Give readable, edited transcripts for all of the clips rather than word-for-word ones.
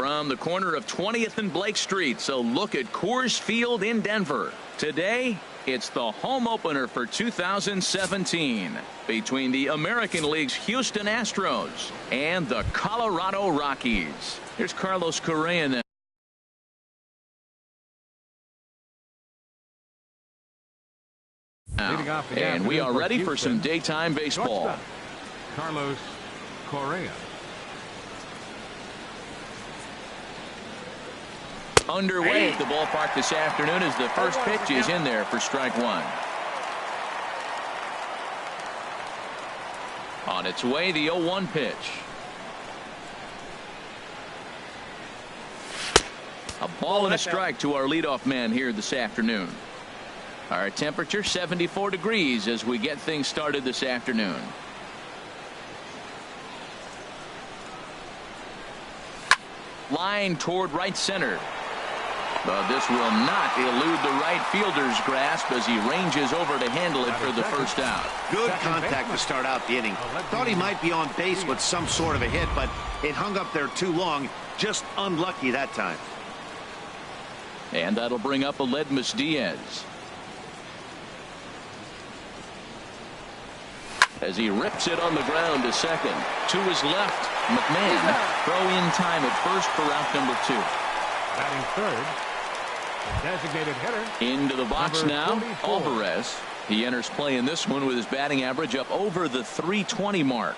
from the corner of 20th and Blake Street. So look at Coors Field in Denver. Today, it's the home opener for 2017 between the American League's Houston Astros and the Colorado Rockies. Here's Carlos Correa now. And we are ready for some daytime baseball. Carlos Correa. Underway at the ballpark this afternoon as the first pitch is in there for strike one. On its way, the 0-1 pitch. A ball and a strike to our leadoff man here this afternoon. Our temperature 74 degrees as we get things started this afternoon. Line toward right center. But this will not elude the right fielder's grasp as he ranges over to handle it for the first out. Good contact to start out the inning. Thought he might be on base with some sort of a hit, but it hung up there too long. Just unlucky that time. And that'll bring up Aledmus Diaz. As he rips it on the ground to second. To his left, McMahon. Throw in time at first for out number 2. Batting third, the designated hitter. Into the box now, 44. Alvarez. He enters play in this one with his batting average up over the .320 mark.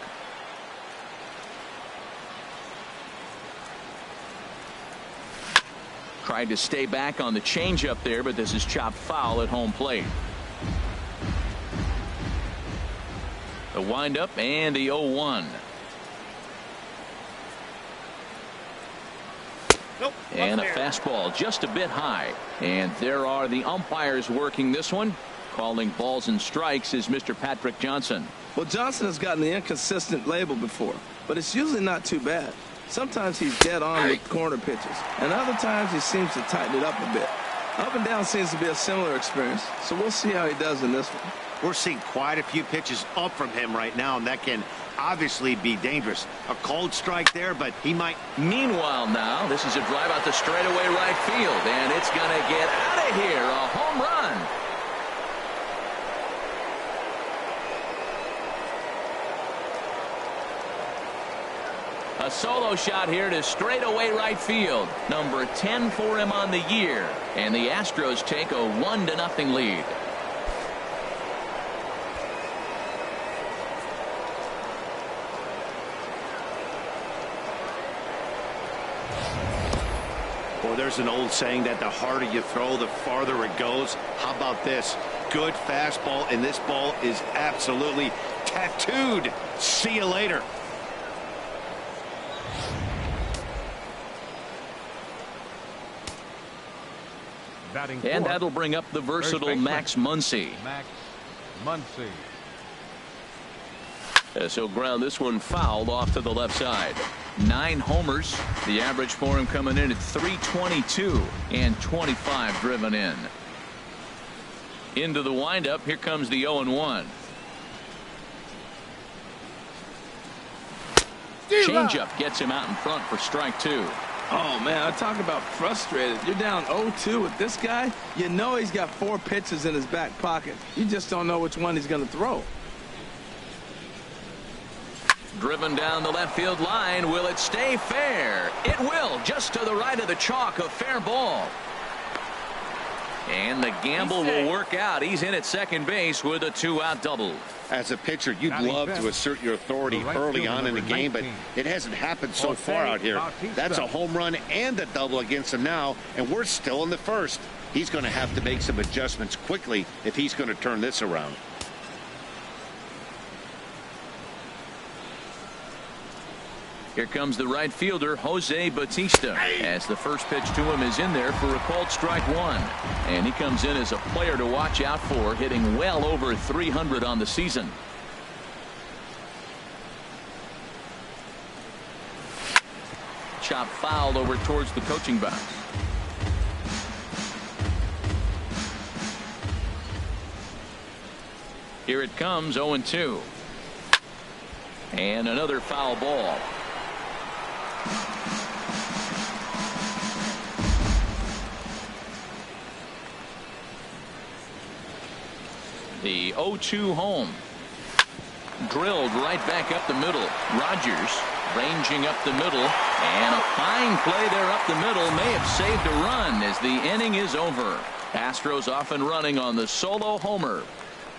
Tried to stay back on the changeup there, but this is chopped foul at home plate. The windup and the 0-1. And a fastball just a bit high. And there are the umpires working this one. Calling balls and strikes is Mr. Patrick Johnson. Well, Johnson has gotten the inconsistent label before, but it's usually not too bad. Sometimes he's dead on with corner pitches, and other times he seems to tighten it up a bit. Up and down seems to be a similar experience, so we'll see how he does in this one. We're seeing quite a few pitches up from him right now, and that can obviously be dangerous. A cold strike there, but he might. Meanwhile now, this is a drive out the straightaway right field, and it's going to get out of here. A home run. A solo shot here to straightaway right field. Number 10 for him on the year. And the Astros take a 1-0 lead. Well, there's an old saying that the harder you throw, the farther it goes. How about this? Good fastball, and this ball is absolutely tattooed. See you later. And that'll bring up the versatile Max Muncy. Max Muncy. As he'll ground this one fouled off to the left side. 9 homers. The average for him coming in at .322 and 25 driven in. Into the windup. Here comes the 0-1. Changeup gets him out in front for strike 2. Oh, man, I talk about frustrated. You're down 0-2 with this guy. You know he's got 4 pitches in his back pocket. You just don't know which one he's going to throw. Driven down the left field line. Will it stay fair? It will. Just to the right of the chalk. A fair ball. And the gamble will work out. He's in at second base with a 2-out double. As a pitcher, you'd love to assert your authority early on in the game, but it hasn't happened so far out here. That's a home run and a double against him now, and we're still in the first. He's going to have to make some adjustments quickly if he's going to turn this around. Here comes the right fielder, Jose Bautista, as the first pitch to him is in there for a called strike 1. And he comes in as a player to watch out for, hitting well over 300 on the season. Chop fouled over towards the coaching box. Here it comes, 0-2. And another foul ball. The 0-2 home. Drilled right back up the middle. Rogers ranging up the middle. And a fine play there up the middle. May have saved a run as the inning is over. Astros off and running on the solo homer.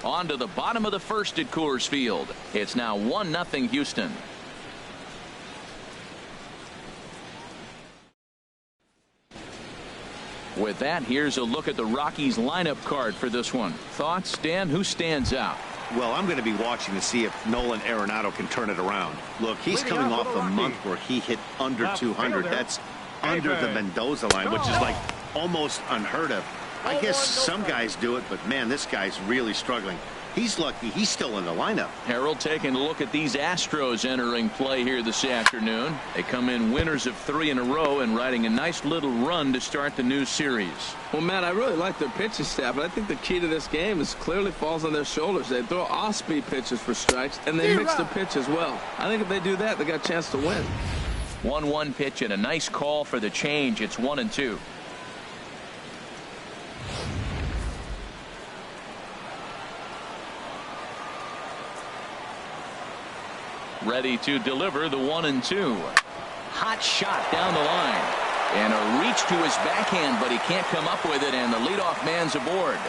On to the bottom of the first at Coors Field. It's now 1-0 Houston. With that, here's a look at the Rockies lineup card for this one. Thoughts, Dan? Who stands out? Well, I'm going to be watching to see if Nolan Arenado can turn it around. Look, he's coming off a month where he hit under 200. That's under the Mendoza line, which is like almost unheard of. I guess some guys do it, but man, this guy's really struggling. He's lucky he's still in the lineup. Harold taking a look at these Astros entering play here this afternoon. They come in winners of 3 in a row and riding a nice little run to start the new series. Well, Matt, I really like their pitching staff, but I think the key to this game is clearly falls on their shoulders. They throw off-speed pitches for strikes, and they mix the pitch as well. I think if they do that, they got a chance to win. 1-1 pitch and a nice call for the change. It's 1-2. Ready to deliver the 1-2. Hot shot down the line. And a reach to his backhand, but he can't come up with it, and the leadoff man's aboard.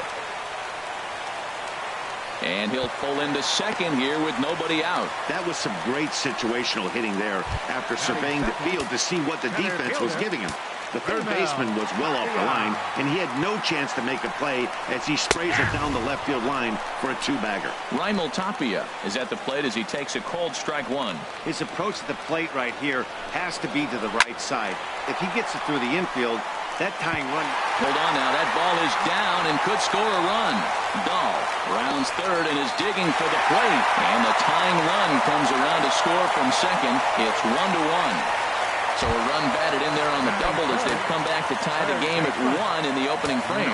And he'll pull into second here with nobody out. That was some great situational hitting there after surveying the field to see what the defense was giving him. The third baseman was well off the line, and he had no chance to make a play as he sprays it down the left field line for a 2-bagger. Raimel Tapia is at the plate as he takes a called strike 1. His approach to the plate right here has to be to the right side. If he gets it through the infield, that tying run. Hold on now, that ball is down and could score a run. Dahl rounds third and is digging for the plate. And the tying run comes around to score from second. It's 1-1. So a run batted in there on the double as they've come back to tie the game at 1 in the opening frame.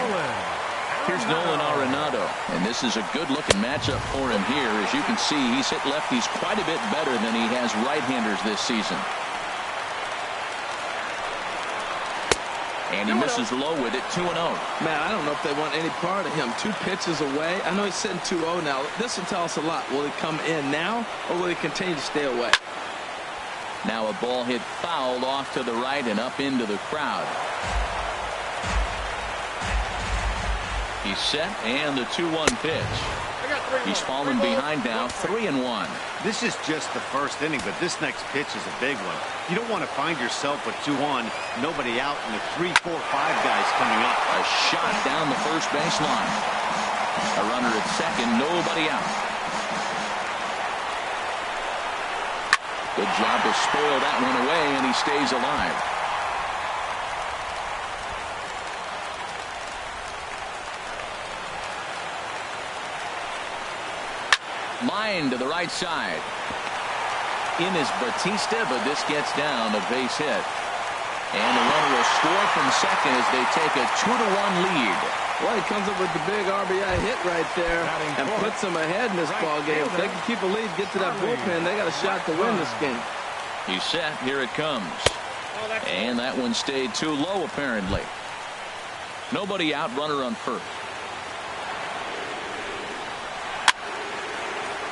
Here's Nolan Arenado, and this is a good-looking matchup for him here. As you can see, he's hit lefties quite a bit better than he has right-handers this season. And he misses low with it, 2-0. Man, I don't know if they want any part of him. 2 pitches away. I know he's sitting 2-0 now. This will tell us a lot. Will he come in now, or will he continue to stay away? Now a ball hit fouled off to the right and up into the crowd. He's set, and the 2-1 pitch. He's fallen behind now, 3-1. This is just the first inning, but this next pitch is a big one. You don't want to find yourself with 2 on, nobody out, and the 3, 4, 5 guys coming up. A shot down the first baseline. A runner at second, nobody out. Good job to spoil that one away, and he stays alive. Line to the right side. In is Batista, but this gets down, a base hit. And the runner will score from second as they take a 2-1 lead. Well, he comes up with the big RBI hit right there and puts them ahead in this ball game. If they can keep a lead, get to that bullpen, they got a shot to win this game. He's set. Here it comes. And that one stayed too low, apparently. Nobody out, runner on first.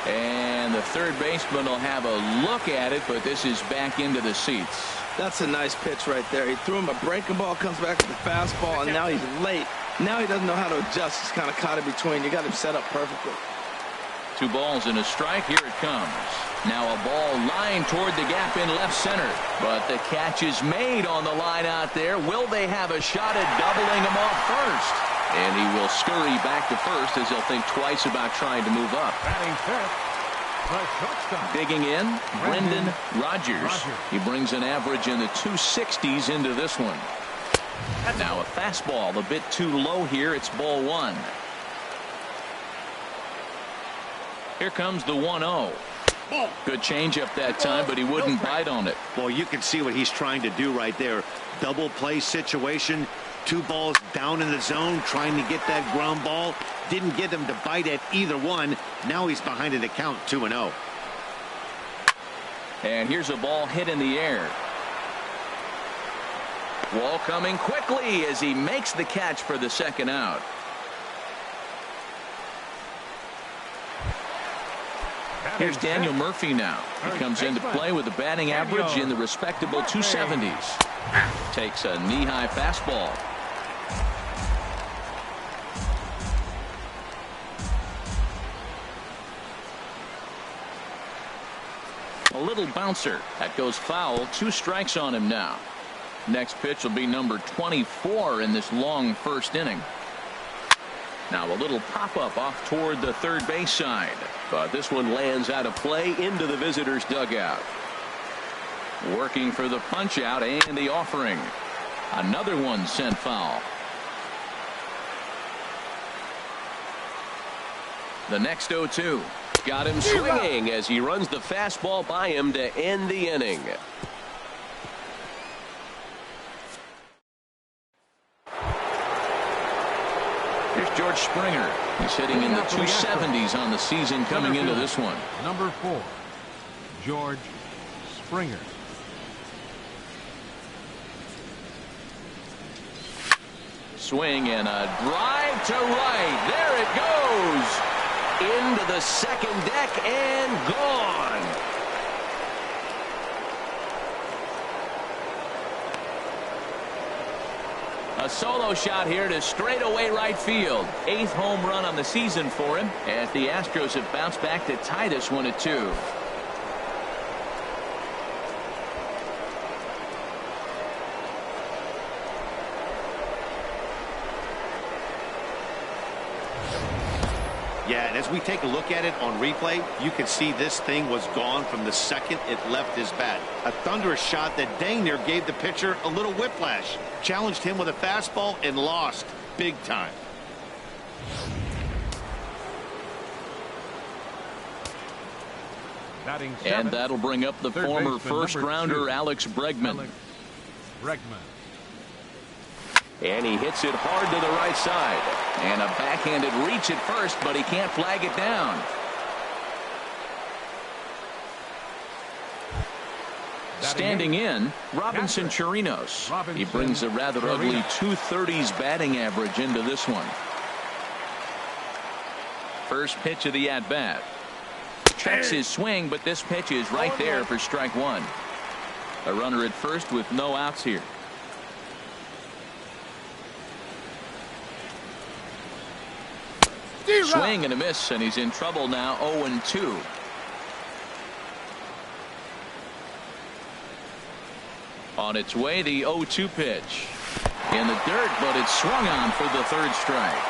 And the third baseman will have a look at it, but this is back into the seats. That's a nice pitch right there. He threw him a breaking ball, comes back with the fastball, and now he's late. Now he doesn't know how to adjust. He's kind of caught in between. You got him set up perfectly. 2 balls and a strike. Here it comes. Now a ball lined toward the gap in left center. But the catch is made on the line out there. Will they have a shot at doubling him off first? And he will scurry back to first as he'll think twice about trying to move up. Batting fifth, the shortstop. Digging in, Brendan Rodgers. He brings an average in the 260s into this one. Now a fastball a bit too low here. It's ball 1. Here comes the 1-0. Good changeup that time, but he wouldn't bite on it. Well, you can see what he's trying to do right there. Double play situation. 2 balls down in the zone, trying to get that ground ball. Didn't get him to bite at either one. Now he's behind an account 2-0. And here's a ball hit in the air. Wall coming quickly as he makes the catch for the second out. Here's Daniel Murphy now. He comes into play with a batting average in the respectable 270s. Takes a knee-high fastball. A little bouncer. That goes foul. 2 strikes on him now. Next pitch will be number 24 in this long first inning. Now a little pop-up off toward the third base side. But this one lands out of play into the visitor's dugout. Working for the punch-out and the offering. Another one sent foul. The next 0-2. Got him swinging as he runs the fastball by him to end the inning. Here's George Springer. He's hitting in the 270s on the season coming into this one. Number 4, George Springer. Swing and a drive to right. There it goes. Into the second deck and gone. A solo shot here to straightaway right field. 8th home run on the season for him as the Astros have bounced back to tie this one at 2. Yeah, and as we take a look at it on replay, you can see this thing was gone from the second it left his bat. A thunderous shot that dang near gave the pitcher a little whiplash. Challenged him with a fastball and lost big time. And that'll bring up the former first-rounder Alex Bregman. And he hits it hard to the right side. And a backhanded reach at first, but he can't flag it down. Standing in, Robinson Chirinos. He brings a rather ugly 230s batting average into this one. First pitch of the at-bat. Checks his swing, but this pitch is right there for strike 1. A runner at first with no outs here. Swing and a miss, and he's in trouble now. 0-2. On its way, the 0-2 pitch. In the dirt, but it's swung on for the 3rd strike.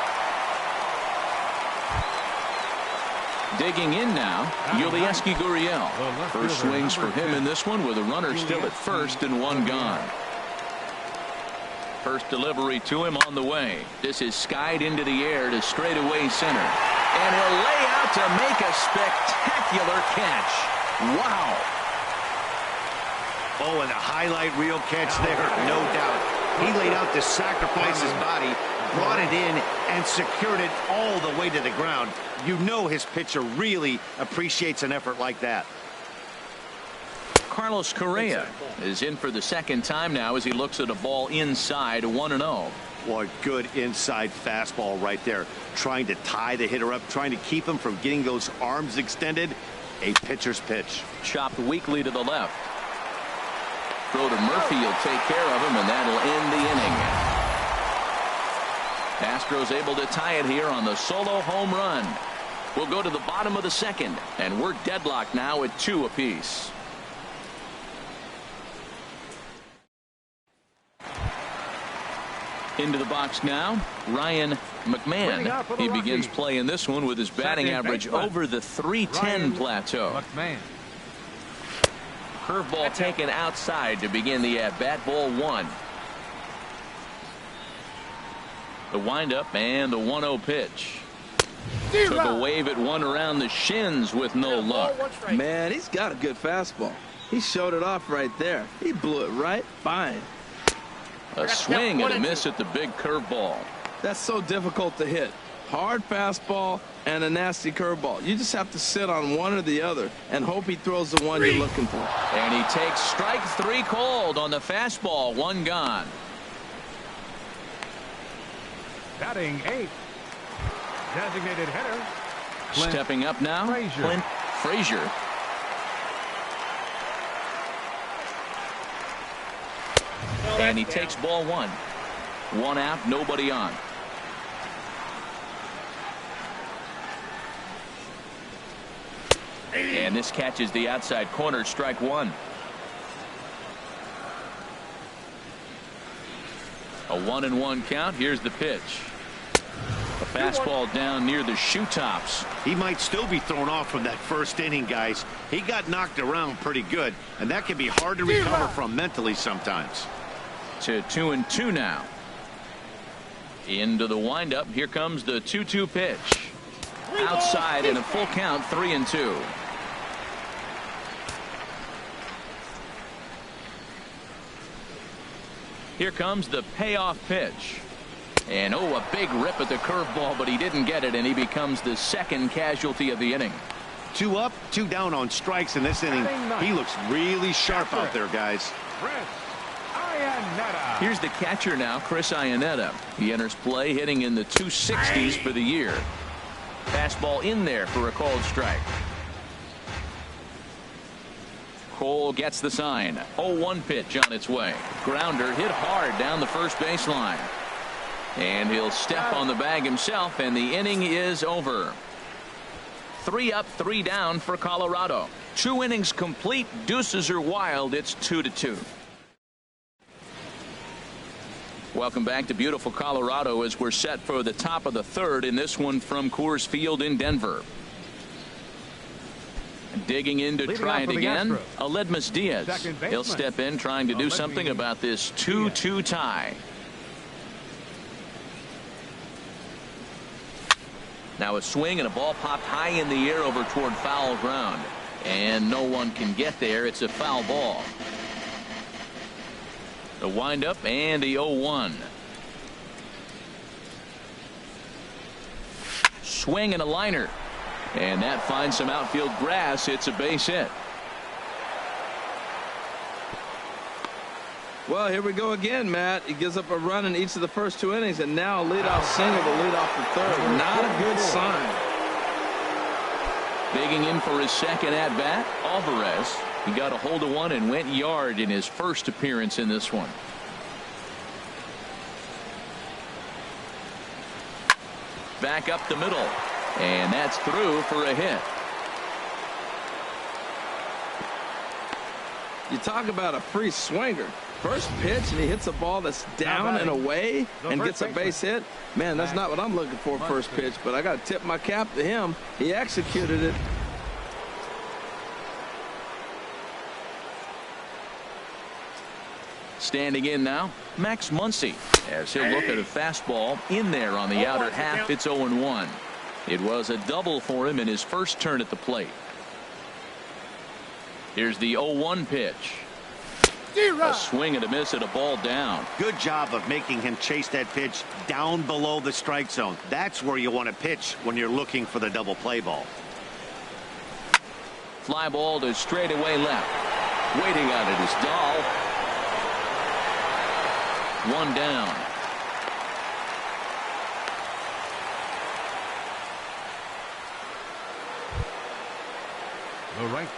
Digging in now, Yulieski Gurriel. First swings for him in this one with a runner still at first and 1 gone. First delivery to him on the way. This is skied into the air to straightaway center. And he'll lay out to make a spectacular catch. Wow. Oh, and a highlight reel catch there, no doubt. He laid out to sacrifice his body, brought it in, and secured it all the way to the ground. You know his pitcher really appreciates an effort like that. Carlos Correa is in for the 2nd time now as he looks at a ball inside 1-0. Boy, good inside fastball right there. Trying to tie the hitter up, trying to keep him from getting those arms extended. A pitcher's pitch. Chopped weakly to the left. Throw to Murphy will take care of him, and that'll end the inning. Astros able to tie it here on the solo home run. We'll go to the bottom of the 2nd, and we're deadlocked now at 2 apiece. Into the box now, Ryan McMahon. He begins play in this one with his batting average over the 310 plateau. Curveball taken outside to begin the at-bat. Ball 1. The windup and the 1-0 pitch. Took a wave at one around the shins with no luck. Man, he's got a good fastball. He showed it off right there. He blew it right by him. A swing and a miss at the big curveball. That's so difficult to hit. Hard fastball and a nasty curveball. You just have to sit on one or the other and hope he throws the one you're looking for. And he takes strike 3 called on the fastball. 1 gone. Batting 8. Designated hitter. Stepping up now, Clint Frazier. And he takes ball one. One out, nobody on. And this catches the outside corner, strike one. A 1-1 count. Here's the pitch. A fastball down near the shoe tops. He might still be thrown off from that first inning, guys. He got knocked around pretty good, and that can be hard to recover from mentally sometimes. To 2-2 now. Into the windup. Here comes the 2-2 pitch. Outside in a full count, 3-2. Here comes the payoff pitch. And oh, a big rip at the curveball, but he didn't get it, and he becomes the second casualty of the inning. 2 up, 2 down on strikes in this inning. He looks really sharp out there, guys. Here's the catcher now, Chris Iannetta. He enters play hitting in the 260s for the year. Fastball in there for a called strike. Cole gets the sign. 0-1 pitch on its way. Grounder hit hard down the first baseline. And he'll step on the bag himself, and the inning is over. 3 up, 3 down for Colorado. 2 innings complete. Deuces are wild. It's 2-2. Welcome back to beautiful Colorado as we're set for the top of the third in this one from Coors Field in Denver. Digging in to try it again, Aledmus Diaz. He'll step in trying to do something about this 2-2 tie. Now a swing and a ball popped high in the air over toward foul ground. And no one can get there. It's a foul ball. The windup and the 0-1. Swing and a liner. And that finds some outfield grass. It's a base hit. Well, here we go again, Matt. He gives up a run in each of the first 2 innings, and now a leadoff single to lead off the third. Not a good sign. Digging in for his second at-bat, Alvarez. He got a hold of one and went yard in his first appearance in this one. Back up the middle. And that's through for a hit. You talk about a free swinger. First pitch, and he hits a ball that's down and away and gets a base hit. Man, that's not what I'm looking for first pitch, but I got to tip my cap to him. He executed it. Standing in now, Max Muncy, as he'll look at a fastball in there on the outer half. It's 0-1. It was a double for him in his first turn at the plate. Here's the 0-1 pitch. A swing and a miss at a ball down. Good job of making him chase that pitch down below the strike zone. That's where you want to pitch when you're looking for the double play ball. Fly ball to straightaway left. Waiting on it is Dahl. 1 down.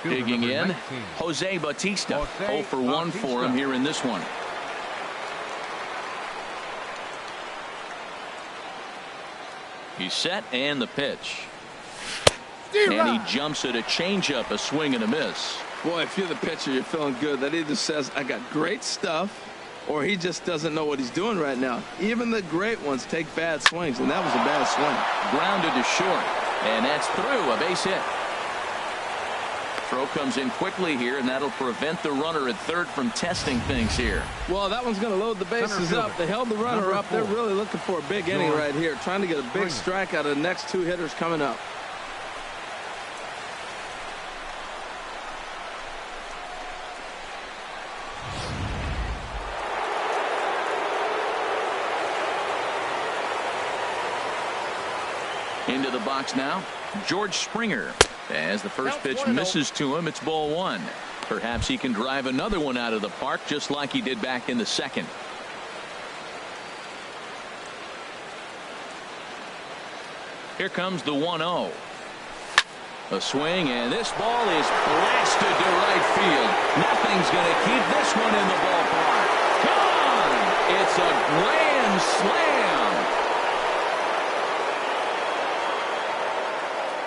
Digging in, Jose Bautista. 0 for 1 for him here in this one. He's set, and the pitch. And he jumps at a changeup, a swing and a miss. Boy, if you're the pitcher, you're feeling good. That either says, I got great stuff, or he just doesn't know what he's doing right now. Even the great ones take bad swings, and that was a bad swing. Grounded to short, and that's through, a base hit. Throw comes in quickly here, and that'll prevent the runner at third from testing things here. Well, that one's going to load the bases up. They held the runner up. They're really looking for a big inning right here, trying to get a big strike out of the next 2 hitters coming up. Into the box now, George Springer. As the first pitch misses to him, it's ball 1. Perhaps he can drive another one out of the park just like he did back in the second. Here comes the 1-0. A swing, and this ball is blasted to right field. Nothing's going to keep this one in the ballpark. Gone! It's a grand slam.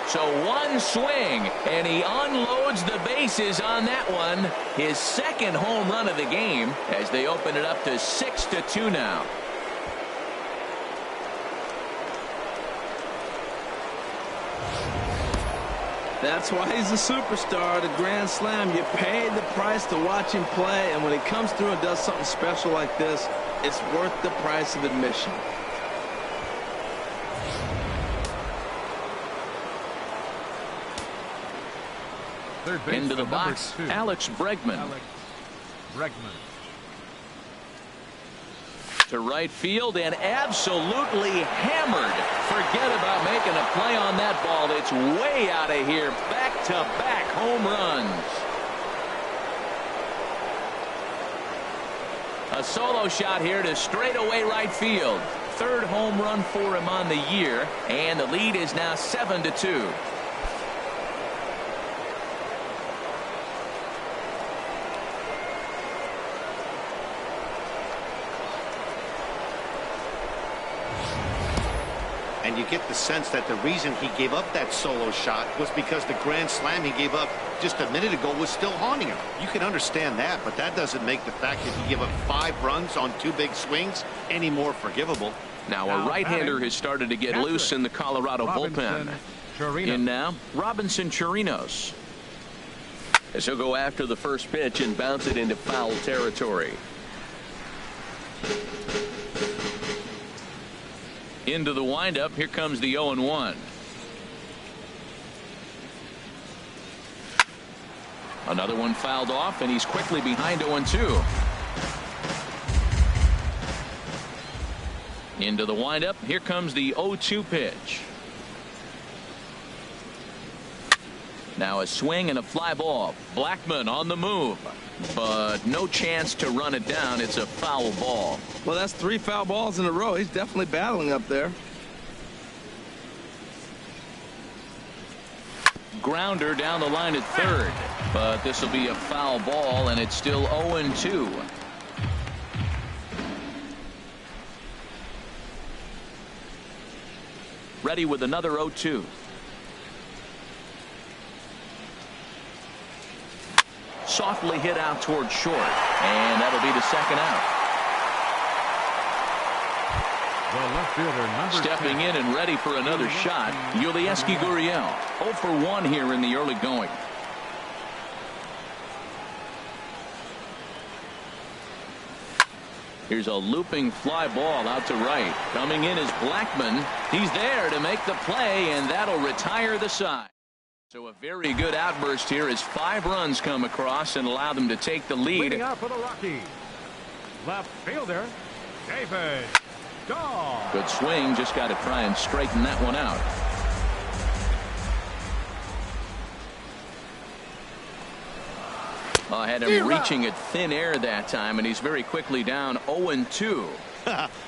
So one swing, and he unloads the bases on that one. His second home run of the game as they open it up to 6-2 now. That's why he's a superstar, the grand slam. You pay the price to watch him play, and when he comes through and does something special like this, it's worth the price of admission. Into the box, Alex Bregman. To right field and absolutely hammered. Forget about making a play on that ball. It's way out of here. Back-to-back home runs. A solo shot here to straightaway right field. Third home run for him on the year, and the lead is now 7-2. And you get the sense that the reason he gave up that solo shot was because the grand slam he gave up just a minute ago was still haunting him. You can understand that, but that doesn't make the fact that he gave up 5 runs on 2 big swings any more forgivable. Now a right-hander has started to get loose in the Colorado bullpen. In now, Robinson Chirinos. As he'll go after the first pitch and bounce it into foul territory. Into the windup. Here comes the 0-1. Another one fouled off, and he's quickly behind 0-2. Into the windup. Here comes the 0-2 pitch. Now a swing and a fly ball. Blackmon on the move, but no chance to run it down. It's a foul ball. Well, that's 3 foul balls in a row. He's definitely battling up there. Grounder down the line at third, but this will be a foul ball, and it's still 0-2. Ready with another 0-2. Softly hit out toward short, and that'll be the second out. The left fielder, number Stepping in and ready for another shot, Yulieski Gurriel. 0 for 1 here in the early going. Here's a looping fly ball out to right. Coming in is Blackmon. He's there to make the play, and that'll retire the side. So a very good outburst here as 5 runs come across and allow them to take the lead. Leading out for the Rockies, left fielder David Dahl. Good swing, just got to try and straighten that one out. I had him reaching at thin air that time, and he's very quickly down 0-2.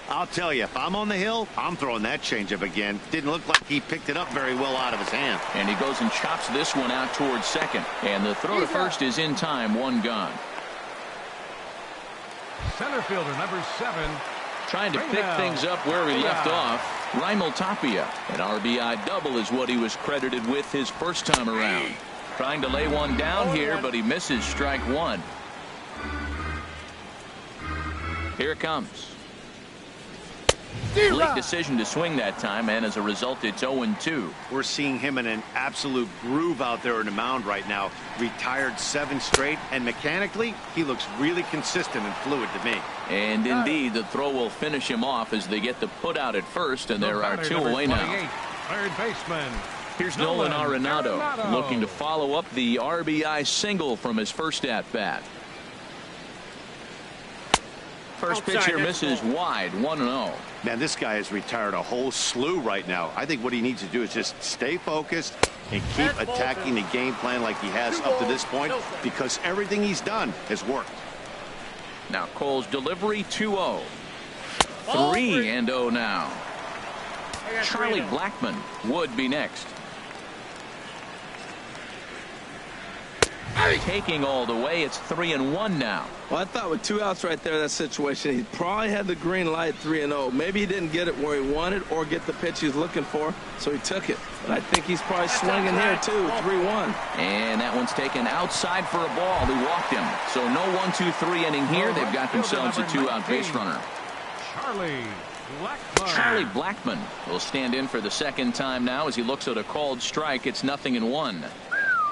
I'll tell you, if I'm on the hill, I'm throwing that changeup again. Didn't look like he picked it up very well out of his hand. And he goes and chops this one out towards second. And the throw to first is in time, 1 gone. Center fielder number 7. Trying to pick things up where he left off. Raimel Tapia. An RBI double is what he was credited with his first time around. Trying to lay one down here, but he misses strike 1. Here it comes. Late decision to swing that time, and as a result, it's 0-2. We're seeing him in an absolute groove out there in the mound right now. Retired 7 straight, and mechanically, he looks really consistent and fluid to me. And indeed, the throw will finish him off as they get the put out at first, and there are 2 away now. Third baseman. Here's Nolan Arenado looking to follow up the RBI single from his first at-bat. First pitch here misses wide, 1-0. Man, this guy has retired a whole slew right now. I think what he needs to do is just stay focused and keep attacking the game plan like he has up to this point, because everything he's done has worked. Now Cole's delivery, 2-0. 3-0 now. Charlie Blackmon would be next. taking all the way. It's 3-1 now. Well, I thought with 2 outs right there in that situation, he probably had the green light 3-0. Maybe he didn't get it where he wanted or get the pitch he was looking for, so he took it. But I think he's probably swinging here, too, 3-1. And that one's taken outside for a ball. He walked him. So no 1-2-3 inning here. They've got themselves a 2-out base runner. Charlie Blackmon will stand in for the second time now as he looks at a called strike. It's 0-1.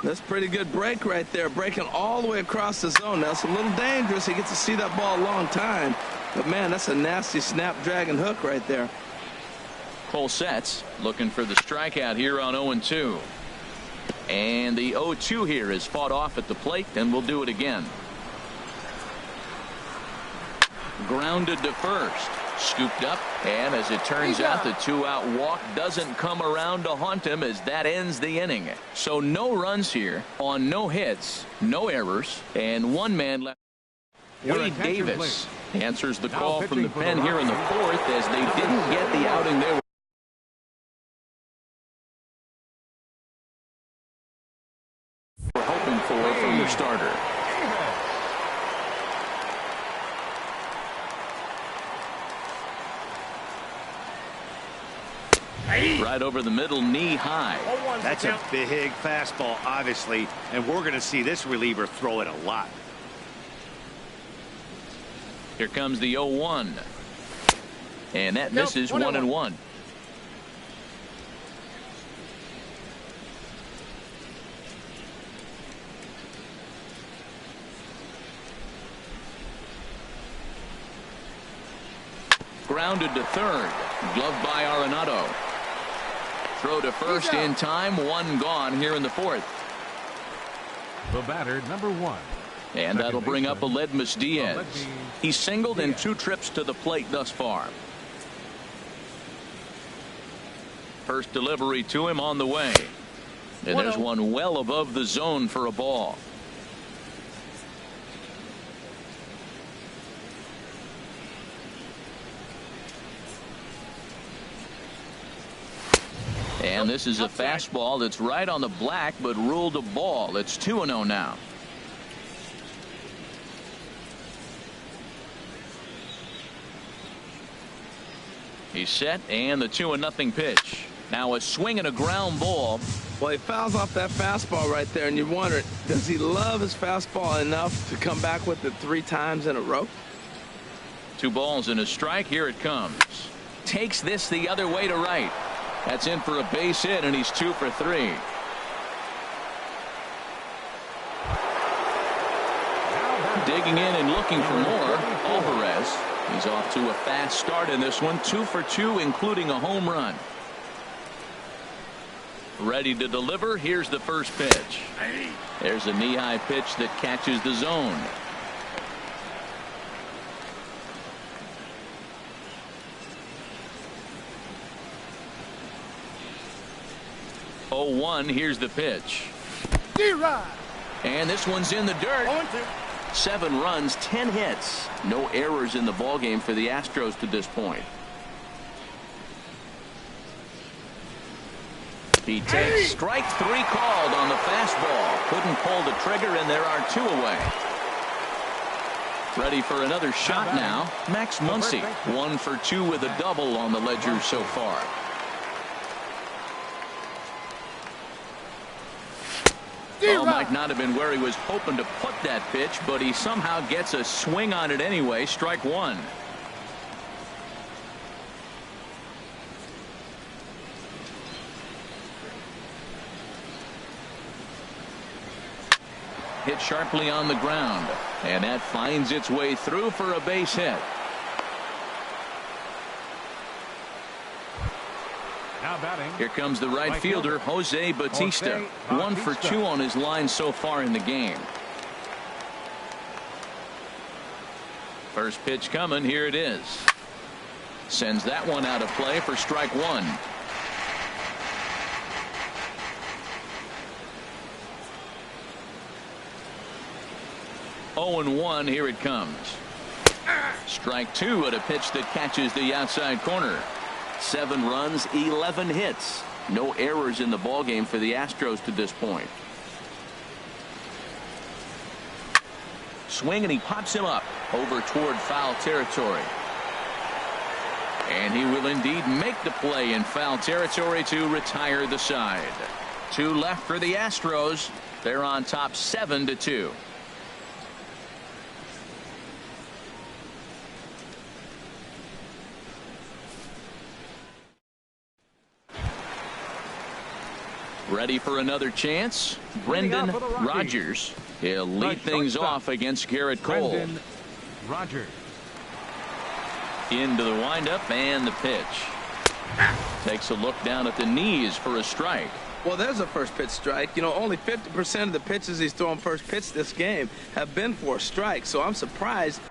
That's a pretty good break right there, breaking all the way across the zone. Now, it's a little dangerous. He gets to see that ball a long time. But, man, that's a nasty snapdragon hook right there. Cole sets, looking for the strikeout here on 0-2. And the 0-2 here is fought off at the plate, and we'll do it again. Grounded to first. Scooped up, and as it turns out, the 2-out walk doesn't come around to haunt him as that ends the inning. So no runs here on no hits, no errors, and one man left. Wade Davis answers the call from the pen here in the fourth as they didn't get the outing they were hoping for from their starter. Right over the middle, knee high. That's a big fastball, obviously, and we're going to see this reliever throw it a lot. Here comes the 0-1. And that misses 1-1. Grounded to third. Gloved by Arenado. Throw to first in time. One gone here in the fourth. The batter, number 1. And that'll bring up Aledmus Diaz. He's singled in 2 trips to the plate thus far. First delivery to him on the way. And there's one well above the zone for a ball. And this is a fastball that's right on the black, but ruled a ball. It's 2-0 now. He's set, and the 2-0 pitch. Now a swing and a ground ball. Well, he fouls off that fastball right there, and you wonder, does he love his fastball enough to come back with it 3 times in a row? 2 balls and a strike. Here it comes. Takes this the other way to right. That's in for a base hit, and he's 2 for 3. Digging in and looking for more. Alvarez. He's off to a fast start in this one. 2 for 2, including a home run. Ready to deliver. Here's the first pitch. There's a knee-high pitch that catches the zone. Here's the pitch. And this one's in the dirt. 7 runs, 10 hits. No errors in the ballgame for the Astros to this point. He takes strike 3 called on the fastball. Couldn't pull the trigger, and there are 2 away. Ready for another shot now. Max Muncy, 1 for 2 with a double on the ledger so far. Oh, might not have been where he was hoping to put that pitch, but he somehow gets a swing on it anyway. Strike 1. Hit sharply on the ground, and that finds its way through for a base hit. Here comes the right fielder, Jose Bautista. 1 for 2 on his line so far in the game. First pitch coming. Here it is. Sends that one out of play for strike 1. Oh, 1. Here it comes. Strike 2 at a pitch that catches the outside corner. 7 runs, 11 hits. No errors in the ballgame for the Astros to this point. swing, and he pops him up over toward foul territory. And he will indeed make the play in foul territory to retire the side. 2 left for the Astros. They're on top 7-2. Ready for another chance? Brendan Rodgers. He'll lead things off against Garrett Cole. Brendan Rodgers. Into the windup and the pitch. Takes a look down at the knees for a strike. Well, there's a first pitch strike. You know, only 50% of the pitches he's thrown first pitch this game have been for a strike, so I'm surprised.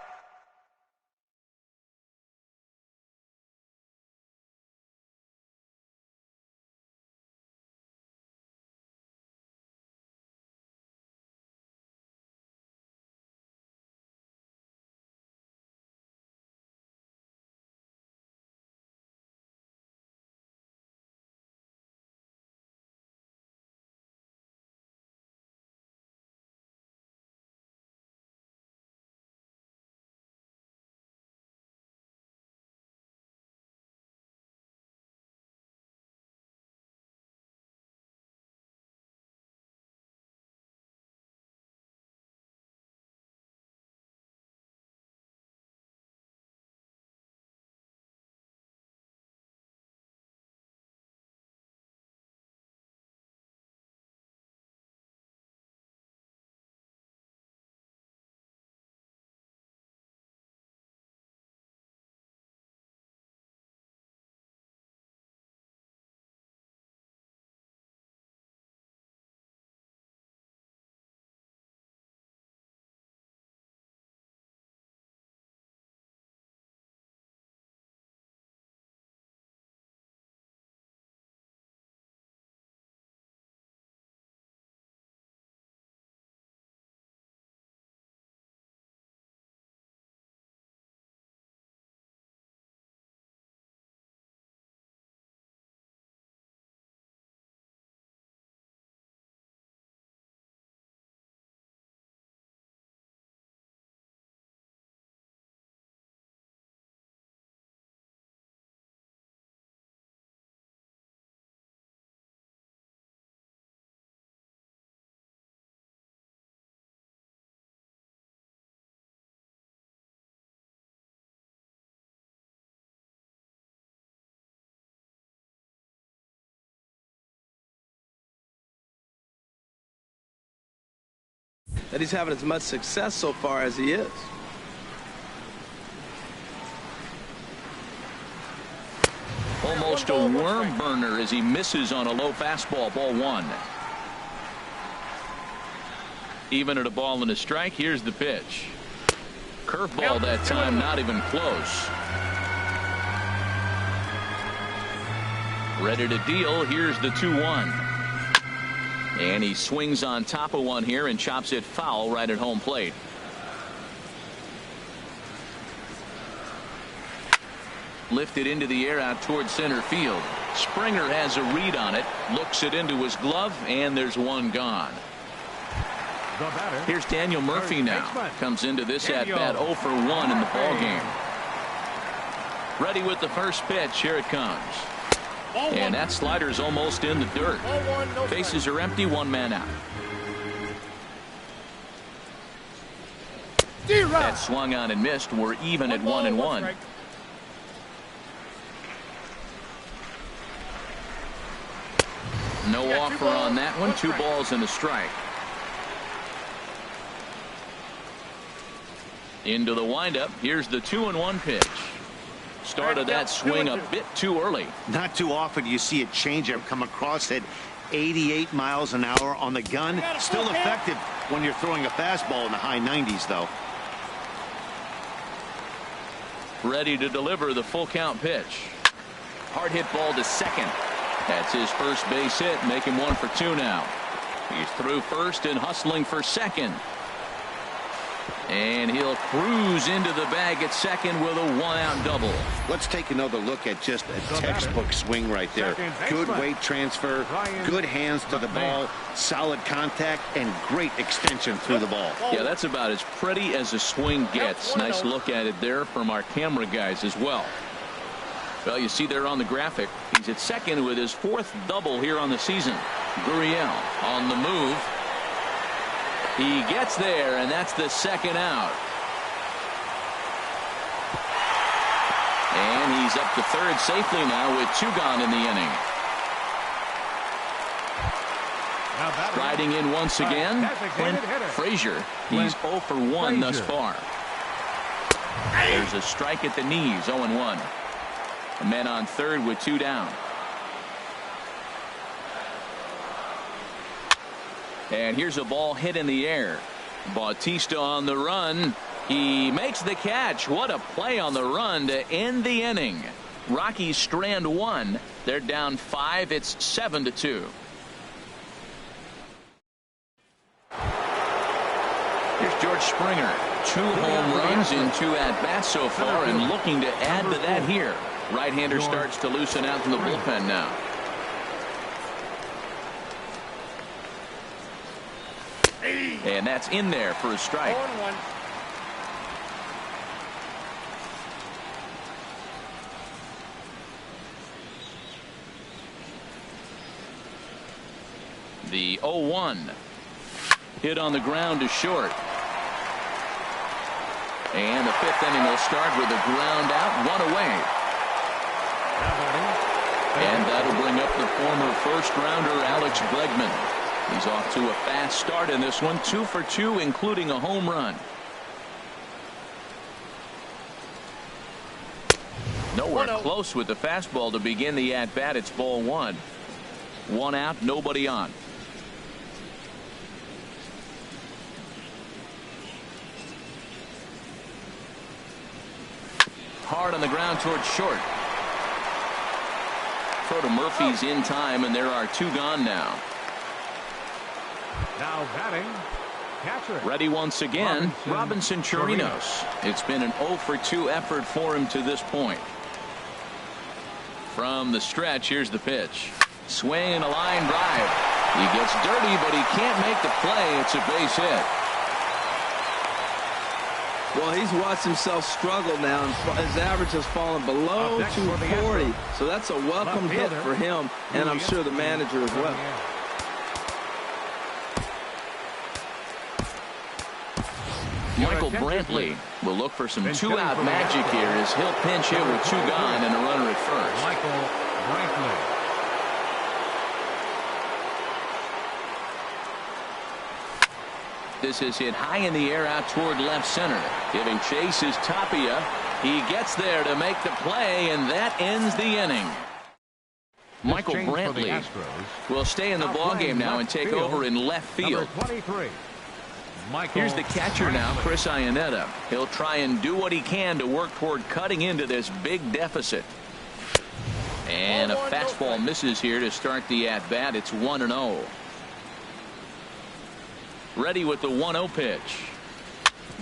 That he's having as much success so far as he is. Almost a worm burner as he misses on a low fastball, ball 1. Even at a ball and a strike, here's the pitch. Curveball that time, not even close. Ready to deal, here's the 2-1. And he swings on top of one here and chops it foul right at home plate. Lifted into the air out toward center field. Springer has a read on it, looks it into his glove, and there's one gone. Here's Daniel Murphy now. Comes into this at bat 0 for 1 in the ball game. Ready with the first pitch. Here it comes. And that slider's almost in the dirt. Bases are empty, 1 man out. That swung on and missed. We're even at 1-1. No offer on that one. 2 balls and a strike. Into the windup. Here's the 2-1 pitch. Started that swing a bit too early. Not too often do you see a changeup come across at 88 miles an hour on the gun. Still effective when you're throwing a fastball in the high 90s, though. Ready to deliver the full count pitch. Hard hit ball to second. That's his first base hit, make him 1 for 2 now. He's through first and hustling for second. And he'll cruise into the bag at second with a one-out double. Let's take another look at just a textbook swing right there. Good weight transfer, good hands to the ball, solid contact, and great extension through the ball. Yeah, that's about as pretty as a swing gets. Nice look at it there from our camera guys as well. Well, you see there on the graphic, he's at second with his 4th double here on the season. Gurriel on the move. He gets there, and that's the 2nd out. And he's up to 3rd safely now with 2 gone in the inning. Striding in once again, Clint Frazier. He's 0 for 1 thus far. There's a strike at the knees, 0-1. A man on 3rd with 2 down. And here's a ball hit in the air. Bautista on the run. He makes the catch. What a play on the run to end the inning. Rockies strand 1. They're down 5. It's 7-2. Here's George Springer. 2 home runs in 2 at-bats so far, and looking to add to that here. Right-hander starts to loosen out in the bullpen now. And that's in there for a strike. The 0-1. Hit on the ground to short. And the 5th inning will start with a ground out, 1 away. And that'll bring up the former first-rounder Alex Bregman. He's off to a fast start in this one, 2 for 2, including a home run. Nowhere close with the fastball to begin the at-bat. It's ball 1. 1 out, nobody on. Hard on the ground towards short. Throw to Murphy's in time, and there are 2 gone now. Now batting, catcher. Ready once again, Robinson Chirinos. It's been an 0 for 2 effort for him to this point. From the stretch, here's the pitch. Swing and a line drive. He gets dirty, but he can't make the play. It's a base hit. Well, he's watched himself struggle now, and his average has fallen below 240. So that's a welcome hit for him, and I'm sure the manager as well. Michael Brantley will look for some 2-out magic here as he'll pinch hit with 2 gone and a runner at first. Michael Brantley. This is hit high in the air out toward left center. Giving chase is Tapia. He gets there to make the play, and that ends the inning. Michael Brantley will stay in the ballgame now and take over in left field. Here's the catcher now, Chris Iannetta. He'll try and do what he can to work toward cutting into this big deficit. And a fastball misses here to start the at-bat. It's 1-0. Ready with the 1-0 pitch.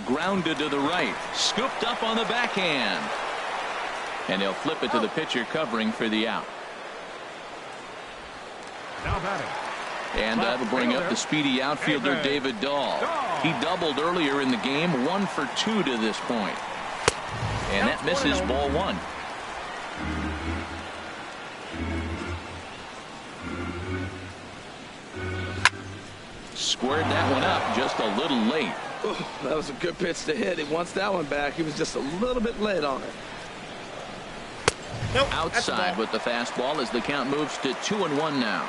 Grounded to the right. Scooped up on the backhand. And he'll flip it to the pitcher covering for the out. Now batting. And that'll bring up the speedy outfielder David Dahl. He doubled earlier in the game, 1 for 2 to this point. And that misses ball 1. Squared that one up just a little late. Oh, that was a good pitch to hit. He wants that one back. He was just a little bit late on it. Nope, outside with the fastball as the count moves to 2-1 now.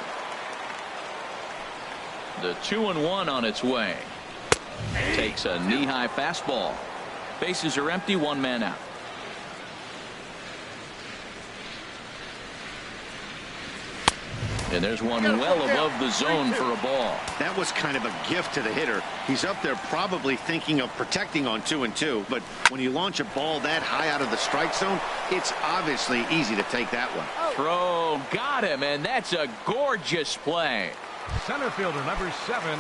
The 2-1 on its way. Takes a knee-high fastball. Bases are empty, 1 man out. And there's one well above the zone for a ball. That was kind of a gift to the hitter. He's up there probably thinking of protecting on 2-2, but when you launch a ball that high out of the strike zone, it's obviously easy to take that one. Throw, got him, and that's a gorgeous play. Center fielder number 7,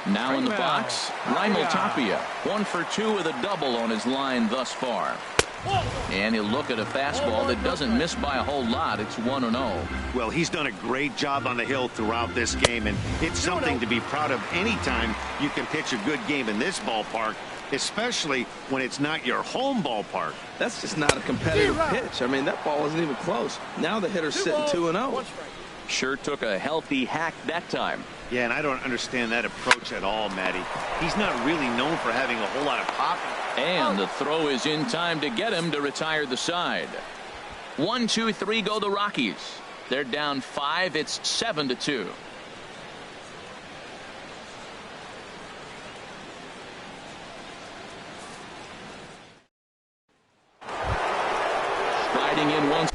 Now in the box, Raimel Tapia, 1 for 2 with a double on his line thus far. And he'll look at a fastball that doesn't miss by a whole lot. It's 1-0. Well, he's done a great job on the hill throughout this game, and it's something to be proud of anytime you can pitch a good game in this ballpark, especially when it's not your home ballpark. That's just not a competitive pitch. I mean, that ball wasn't even close. Now the hitter's sitting 2-0. Sure took a healthy hack that time. Yeah, and I don't understand that approach at all, Matty. He's not really known for having a whole lot of pop. And the throw is in time to get him to retire the side. 1, 2, 3 go the Rockies. They're down 5. It's 7-2. Striding in once.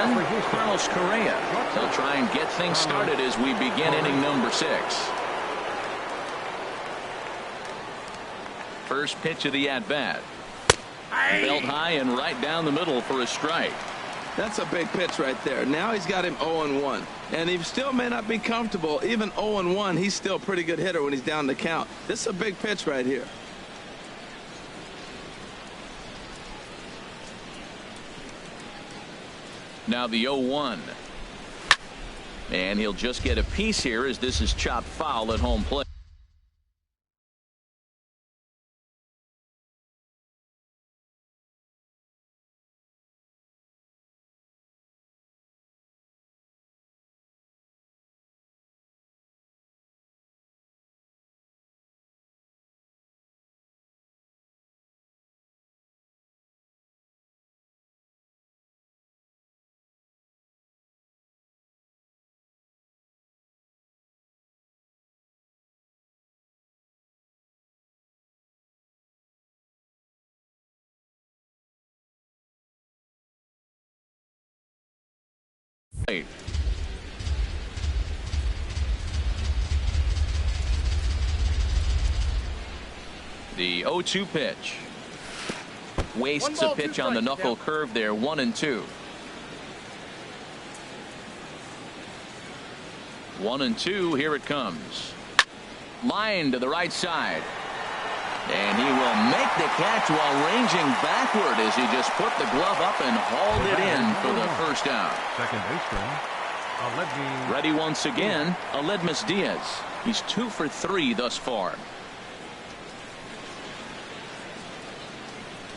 man, Carlos Correa. He'll try and get things started as we begin inning number 6. First pitch of the at-bat. Belt high and right down the middle for a strike. That's a big pitch right there. Now he's got him 0-1. And he still may not be comfortable. Even 0-1, he's still a pretty good hitter when he's down the count. This is a big pitch right here. Now the 0-1. And he'll just get a piece here as this is chopped foul at home plate. The 0-2 pitch. Wastes a pitch on the knuckle curve there. 1-2. 1-2. Here it comes. Line to the right side. And he will make the catch while ranging backward as he just put the glove up and hauled it in for the first out. Second baseman, ready once again, Aledmus Diaz. He's 2 for 3 thus far.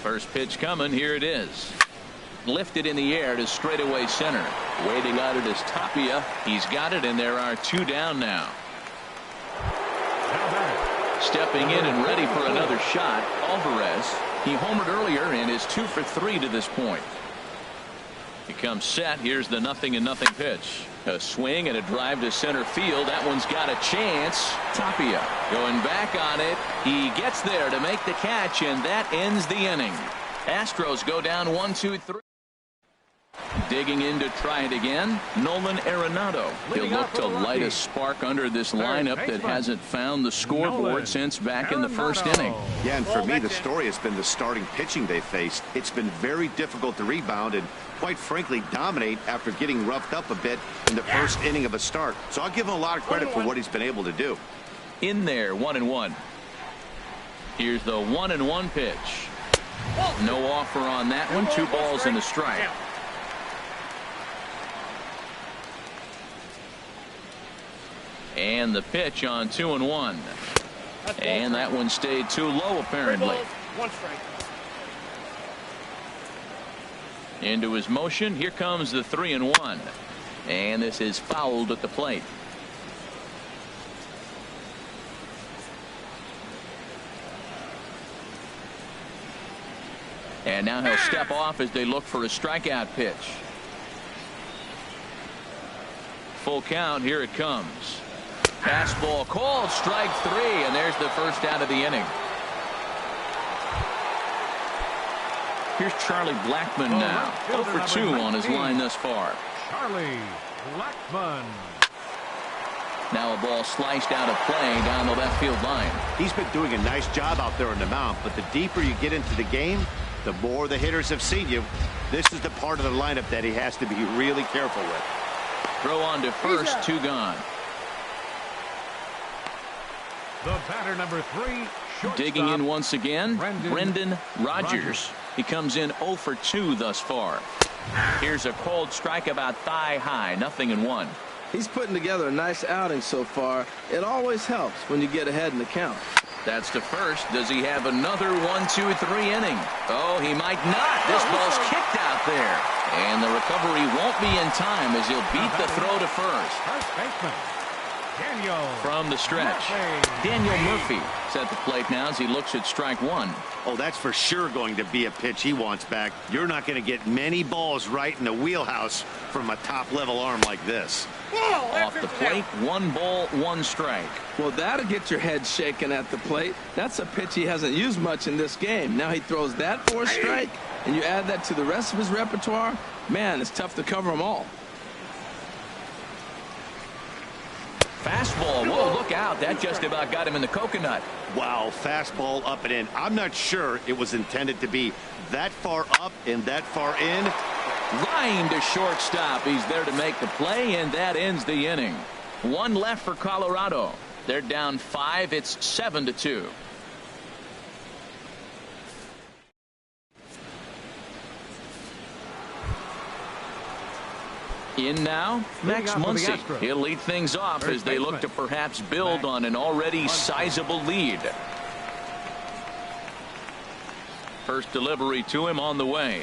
First pitch coming. Here it is. Lifted in the air to straightaway center. Waiting on it is Tapia. He's got it, and there are 2 down now. Stepping in and ready for another shot, Alvarez. He homered earlier and is 2 for 3 to this point. He comes set. Here's the 0-0 pitch. A swing and a drive to center field. That one's got a chance. Tapia going back on it. He gets there to make the catch, and that ends the inning. Astros go down 1-2-3. Digging in to try it again, Nolan Arenado. He'll look to light a spark under this lineup that hasn't found the scoreboard since back in the first inning. Yeah, and for me, the story has been the starting pitching they faced. It's been very difficult to rebound and, quite frankly, dominate after getting roughed up a bit in the first inning of a start. So I'll give him a lot of credit for what he's been able to do. In there, 1-1. Here's the 1-1 pitch. No offer on that one. 2 balls and a strike. And the pitch on 2-1. And that one stayed too low, apparently. 1 strike. Into his motion. Here comes the 3-1. And this is fouled at the plate. And now he'll step off as they look for a strikeout pitch. Full count. Here it comes. Fastball called, strike 3, and there's the first out of the inning. Here's Charlie Blackmon now. 0 for 2 on his line thus far. Charlie Blackmon. Now a ball sliced out of play down the left field line. He's been doing a nice job out there on the mound, but the deeper you get into the game, the more the hitters have seen you. This is the part of the lineup that he has to be really careful with. Throw on to first, 2 gone. The batter number 3, shortstop. Digging in once again, Brendan Rodgers. He comes in 0 for 2 thus far. Here's a cold strike about thigh high, 0-1. He's putting together a nice outing so far. It always helps when you get ahead in the count. That's to first. Does he have another 1-2-3 inning? Oh, he might not. This ball's kicked out there. And the recovery won't be in time as he'll beat the throw to first. First baseman. From the stretch, Daniel Murphy is at the plate now as he looks at strike one. Oh, that's for sure going to be a pitch he wants back. You're not going to get many balls right in the wheelhouse from a top-level arm like this. Off the plate, 1 ball, 1 strike. Well, that'll get your head shaking at the plate. That's a pitch he hasn't used much in this game. Now he throws that for a strike, and you add that to the rest of his repertoire. Man, it's tough to cover them all. Fastball. Whoa, look out. That just about got him in the coconut. Wow, fastball up and in. I'm not sure it was intended to be that far up and that far in. Line to shortstop. He's there to make the play, and that ends the inning. 1 left for Colorado. They're down 5. It's 7-2. In now, Max Muncy. He'll lead things off as they look to perhaps build on an already sizable lead. First delivery to him on the way.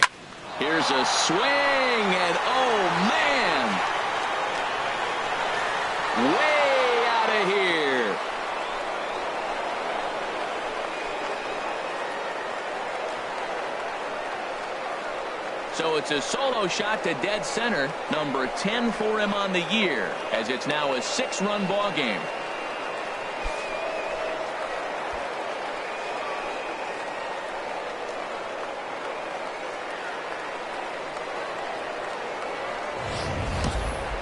Here's a swing, and oh, man! Way out of here. So it's a solo shot to dead center, number 10 for him on the year, as it's now a 6-run ball game.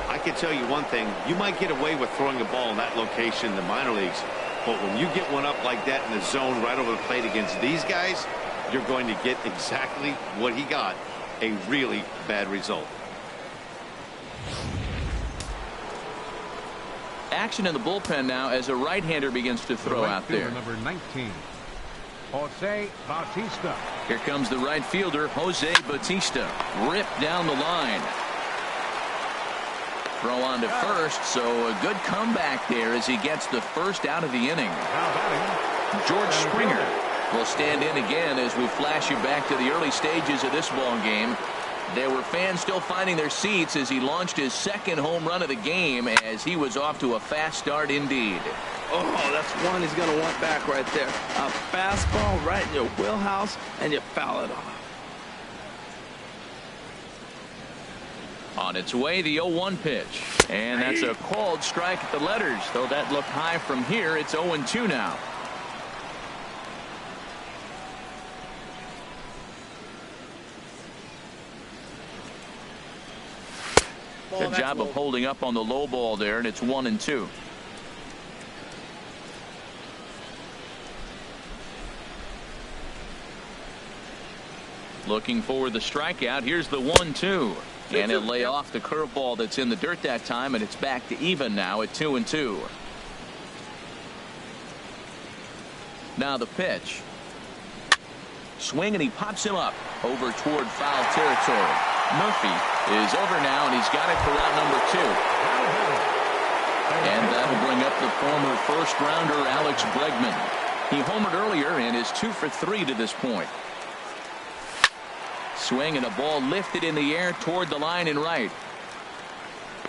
I can tell you one thing. You might get away with throwing a ball in that location in the minor leagues, but when you get one up like that in the zone right over the plate against these guys, you're going to get exactly what he got. A really bad result. Action in the bullpen now as a right-hander begins to throw out there. Number 19, Jose Bautista. Here comes the right fielder, Jose Bautista. Ripped down the line. Throw on to first, so a good comeback there as he gets the first out of the inning. George Springer will stand in again as we flash you back to the early stages of this ball game. There were fans still finding their seats as he launched his 2nd home run of the game as he was off to a fast start indeed. Oh, that's one he's going to want back right there. A fastball right in your wheelhouse, and you foul it off. On its way, the 0-1 pitch. And that's a called strike at the letters. Though that looked high from here, it's 0-2 now. Good job of holding up on the low ball there, and it's 1-2. Looking for the strikeout. Here's the 1-2. And he'll lay off the curveball that's in the dirt that time, and it's back to even now at 2-2. Now the pitch. Swing, and he pops him up over toward foul territory. Murphy is over now, and he's got it for out number 2. And that'll bring up the former first-rounder Alex Bregman. He homered earlier and is 2 for 3 to this point. Swing, and a ball lifted in the air toward the line and right.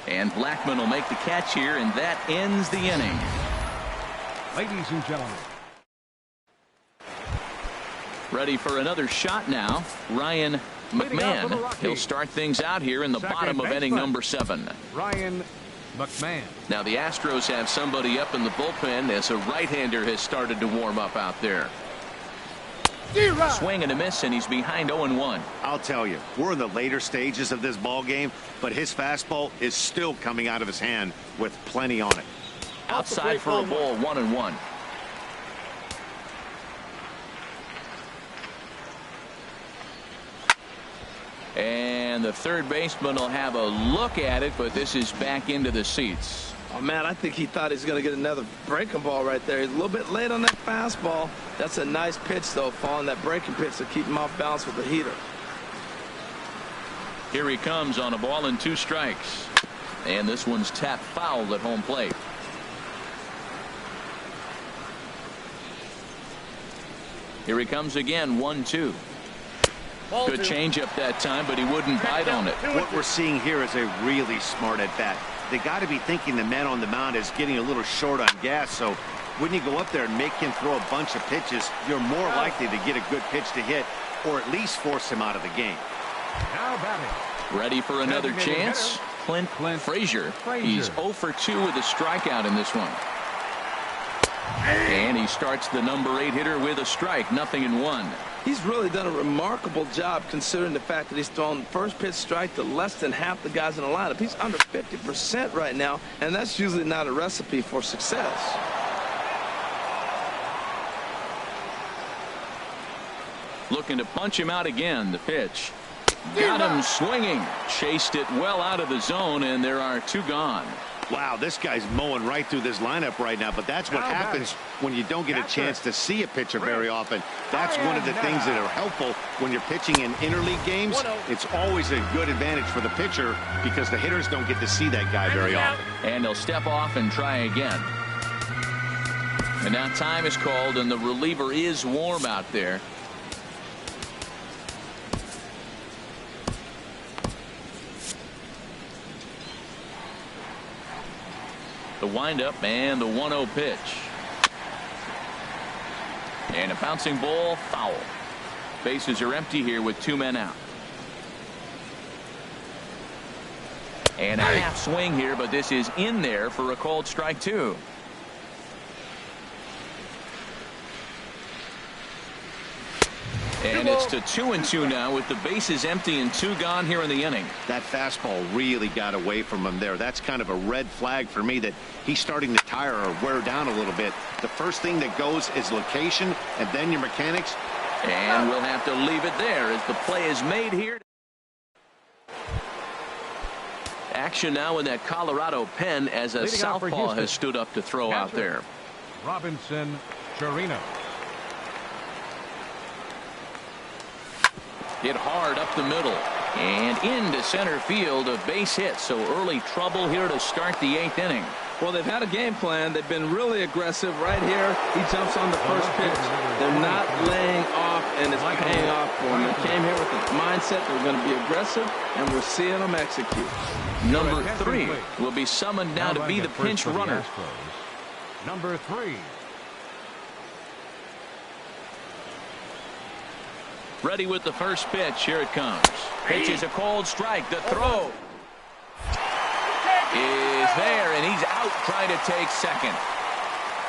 And Blackman will make the catch here, and that ends the inning. Ladies and gentlemen. Ready for another shot now, Ryan McMahon. He'll start things out here in the bottom of inning number 7. Ryan McMahon. Now the Astros have somebody up in the bullpen as a right-hander has started to warm up out there. Swing and a miss, and he's behind 0-1. I'll tell you, we're in the later stages of this ball game, but his fastball is still coming out of his hand with plenty on it. Outside for a ball, 1-1. And the third baseman will have a look at it, but this is back into the seats. Oh, man, I think he thought he was going to get another breaking ball right there. He's a little bit late on that fastball. That's a nice pitch, though, following that breaking pitch to keep him off balance with the heater. Here he comes on a ball and 2 strikes. And this one's tapped foul at home plate. Here he comes again, 1-2. Good changeup that time, but he wouldn't bite on it. What we're seeing here is a really smart at bat. they got to be thinking the man on the mound is getting a little short on gas. So when you go up there and make him throw a bunch of pitches, you're more likely to get a good pitch to hit or at least force him out of the game. Now batting. Ready for another chance? Clint Frazier. He's 0 for 2 with a strikeout in this one. And he starts the number 8 hitter with a strike, 0-1. He's really done a remarkable job considering the fact that he's thrown first pitch strike to less than half the guys in the lineup. He's under 50% right now, and that's usually not a recipe for success. Looking to punch him out again. The pitch. Got him swinging. Chased it well out of the zone, and there are 2 gone. Wow, this guy's mowing right through this lineup right now, but that's what happens when you don't get a chance to see a pitcher very often. That's one of the things that are helpful when you're pitching in interleague games. It's always a good advantage for the pitcher because the hitters don't get to see that guy very often. And he'll step off and try again. And now time is called, and the reliever is warm out there. The windup and the 1-0 pitch. And a bouncing ball, foul. Bases are empty here with 2 men out. And a half swing here, but this is in there for a called strike 2. And it's to 2-2 now with the bases empty and 2 gone here in the inning. That fastball really got away from him there. That's kind of a red flag for me that he's starting to tire or wear down a little bit. The first thing that goes is location and then your mechanics. And we'll have to leave it there as the play is made here. Action now in that Colorado pen as a southpaw has stood up to throw out there. Robinson Chirino. Hit hard up the middle and into center field, a base hit. So early trouble here to start the 8th inning. Well, they've had a game plan. They've been really aggressive. Right here, he jumps on the first pitch. They're not laying off, and it's paying off for them. They came here with the mindset they're going to be aggressive, and we're seeing them execute. Number 3 will be summoned now to be the pinch runner. Number 3. Ready with the first pitch. Here it comes. Pitch is a cold strike. The throw is there, and he's out trying to take second.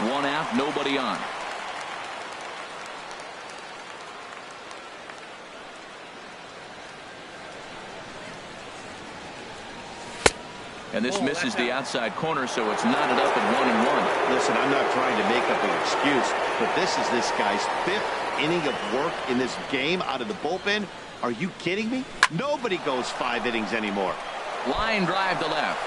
1 out, nobody on. And this misses the outside corner, so it's knotted up at 1-1. Listen, I'm not trying to make up an excuse, but this is this guy's 5th inning of work in this game out of the bullpen. Are you kidding me? Nobody goes 5 innings anymore. Line drive to left.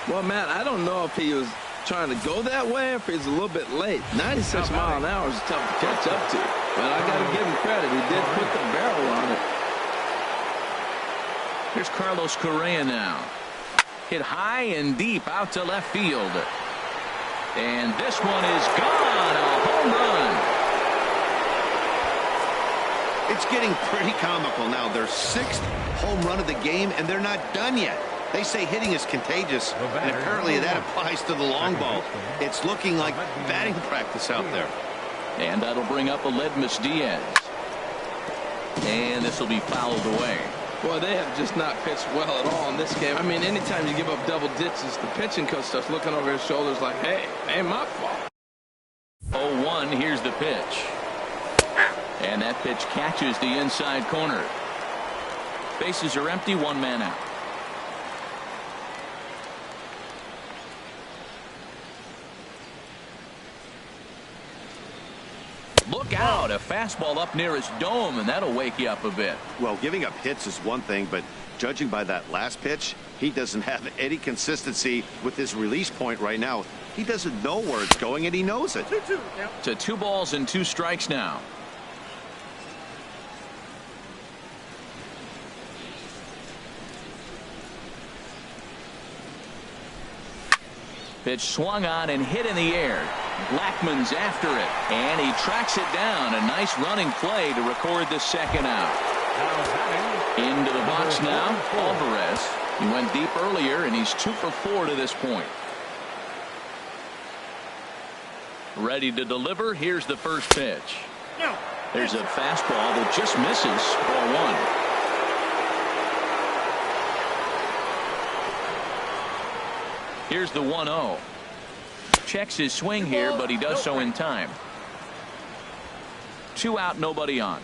Well, Matt, I don't know if he was trying to go that way or if he's a little bit late. 96 mile an hour is tough to catch up to, but I got to give him credit. He did put the barrel on it. Here's Carlos Correa now. Hit high and deep out to left field. And this one is gone. A home run. It's getting pretty comical now. Their 6th home run of the game, and they're not done yet. They say hitting is contagious, and apparently that applies to the long ball. It's looking like batting practice out there. And that'll bring up Aledmus Diaz. And this will be fouled away. Boy, they have just not pitched well at all in this game. I mean, anytime you give up double ditches, the pitching coach starts looking over his shoulders like, hey, ain't my fault. 0-1, here's the pitch. And that pitch catches the inside corner. Bases are empty, 1 man out. Look out, a fastball up near his dome, and that'll wake you up a bit. Well, giving up hits is one thing, but judging by that last pitch, he doesn't have any consistency with his release point right now. He doesn't know where it's going, and he knows it. To 2 balls and 2 strikes now. Pitch swung on and hit in the air. Blackman's after it, and he tracks it down. A nice running play to record the 2nd out. Into the box now, Alvarez. He went deep earlier, and he's 2 for 4 to this point. Ready to deliver. Here's the first pitch. There's a fastball that just misses. Ball 1. Here's the 1-0. Checks his swing here, but he does so in time. 2 out, nobody on.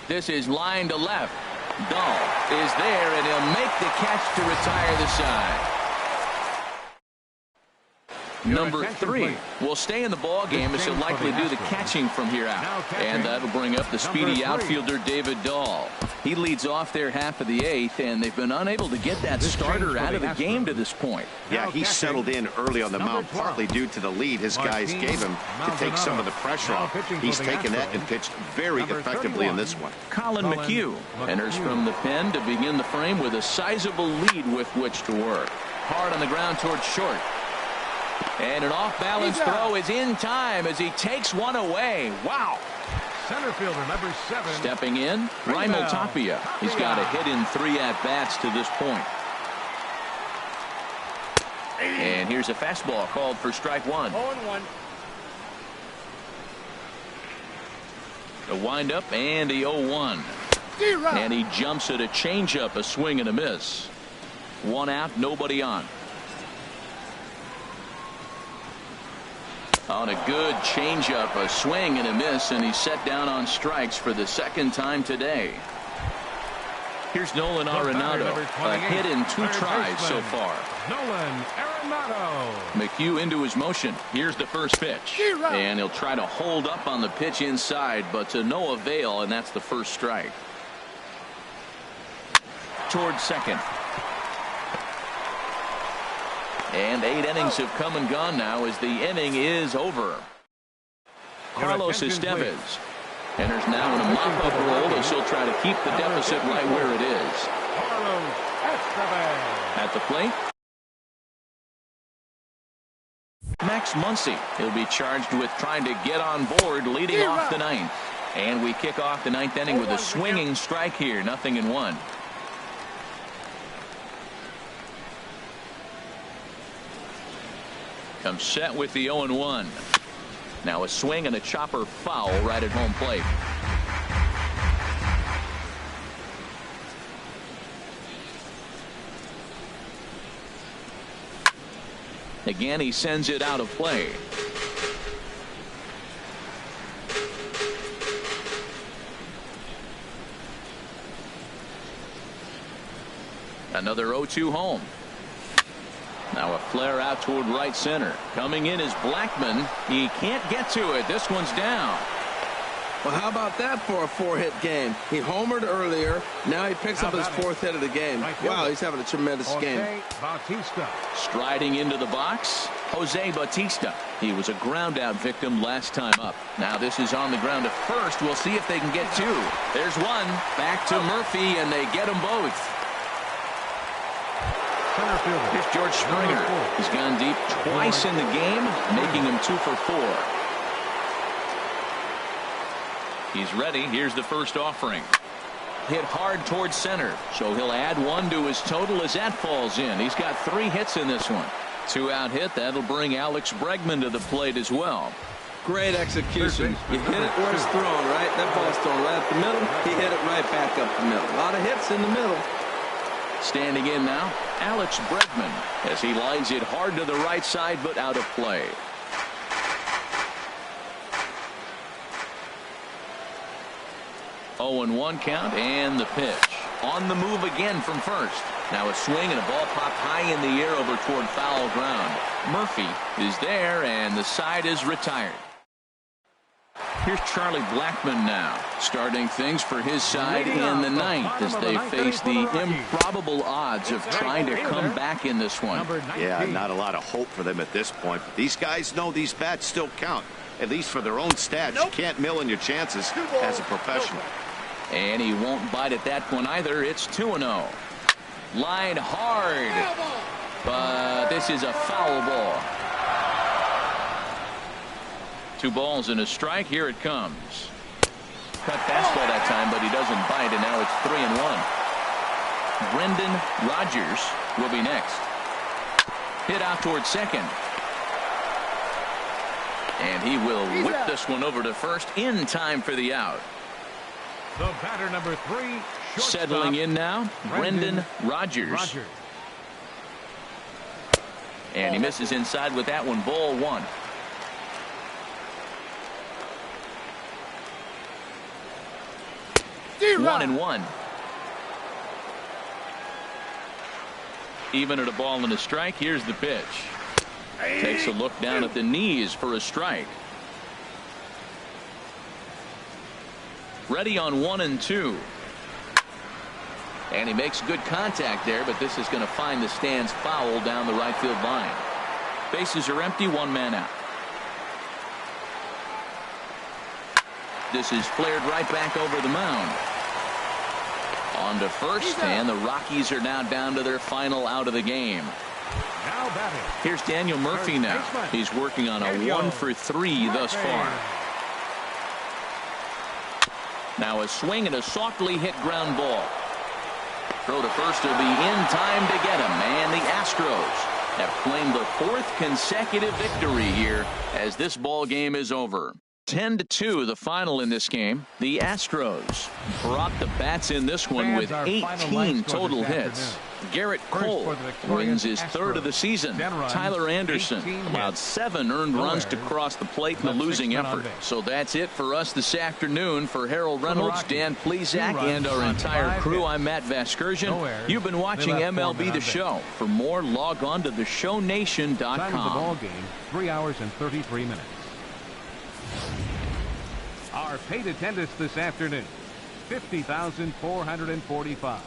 This is line to left. Dahl is there, and he'll make the catch to retire the side. Number 3 will stay in the ball game as he'll likely do the catching from here out. And that'll bring up the speedy outfielder David Dahl. He leads off their half of the 8th, and they've been unable to get that starter out of the game to this point. Yeah, he settled in early on the mound, partly due to the lead his guys gave him to take some of the pressure off. He's taken that and pitched very effectively in this one. Colin McHugh enters from the pen to begin the frame with a sizable lead with which to work. Hard on the ground towards short. And an off-balance throw is in time as he takes one away. Wow. Center fielder number 7. Stepping in, Raimel Tapia. He's got a hit in 3 at-bats to this point. And here's a fastball called for strike 1. 0-1. A windup and a 0-1. And he jumps at a changeup, a swing and a miss. 1 out, nobody on. On a good changeup, a swing and a miss, and he's set down on strikes for the 2nd time today. Here's Nolan Arenado, a hit in 2 tries so far. Nolan Arenado. McHugh into his motion. Here's the first pitch. And he'll try to hold up on the pitch inside, but to no avail, and that's the first strike. Towards second. And 8 innings have come and gone now as the inning is over. Carlos Estevez enters now in a mop-up role as he'll try to keep the deficit right where it is. Carlos Estevez. At the plate, Max Muncy. He'll be charged with trying to get on board leading off the 9th. And we kick off the 9th inning with a swinging strike here. 0-1. Comes set with the 0-1. Now a swing and a chopper foul right at home plate. Again, he sends it out of play. Another 0-2 home. Now a flare out toward right center. Coming in is Blackman. He can't get to it. This one's down. Well, how about that for a 4-hit game? He homered earlier. Now he picks up his 4th hit of the game. Wow, he's having a tremendous game. Bautista. Striding into the box, Jose Bautista. He was a ground out victim last time up. Now this is on the ground at first. We'll see if they can get 2. There's one. Back to Murphy, and they get them both. Here's George Springer. He's gone deep twice in the game, making him 2 for 4. He's ready. Here's the first offering. Hit hard towards center, so he'll add 1 to his total as that falls in. He's got 3 hits in this one. 2-out hit. That'll bring Alex Bregman to the plate as well. Great execution. You hit it where it's thrown, right? That ball's thrown right up the middle. He hit it right back up the middle. A lot of hits in the middle. Standing in now, Alex Bregman, as he lines it hard to the right side, but out of play. Oh, 0-1 count, and the pitch. On the move again from first. Now a swing and a ball popped high in the air over toward foul ground. Murphy is there, and the side is retired. Here's Charlie Blackman now, starting things for his side in the 9th as they face the improbable odds of trying to come back in this one. Yeah, not a lot of hope for them at this point. But these guys know these bats still count, at least for their own stats. You can't mill in your chances as a professional. And he won't bite at that one either. It's 2-0. Line hard. But this is a foul ball. 2 balls and a strike. Here it comes. Cut fastball that time, but he doesn't bite, and now it's 3-1. Brendan Rodgers will be next. Hit out towards second. And he will whip this one over to first in time for the out. The batter number 3, settling in now, Brendan Rodgers. And he misses inside with that one. Ball 1. One and one. Even at a ball and a strike. Here's the pitch. Takes a look down at the knees for a strike. Ready on 1 and 2. And he makes good contact there, but this is going to find the stands foul down the right field line. Bases are empty, 1 man out. This is flared right back over the mound. On to first, and the Rockies are now down to their final out of the game. Now batting. Here's Daniel Murphy now. He's working on a 1 for 3 thus far. Now a swing and a softly hit ground ball. Throw to first will be in time to get him. And the Astros have claimed the 4th consecutive victory here as this ball game is over. 10-2 the final in this game. The Astros brought the bats in this one with 18 total hits. Garrett Cole wins his 3rd of the season. Tyler Anderson allowed 7 earned runs to cross the plate in the losing effort. So that's it for us this afternoon. For Harold Reynolds, Dan Plesac, and our entire crew, I'm Matt Vasgersian. You've been watching MLB The Show. For more, log on to theshownation.com. Time of the ball game, 3 hours and 33 minutes. Our paid attendance this afternoon, 50,445.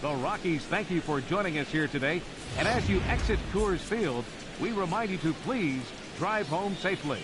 The Rockies thank you for joining us here today. And as you exit Coors Field, we remind you to please drive home safely.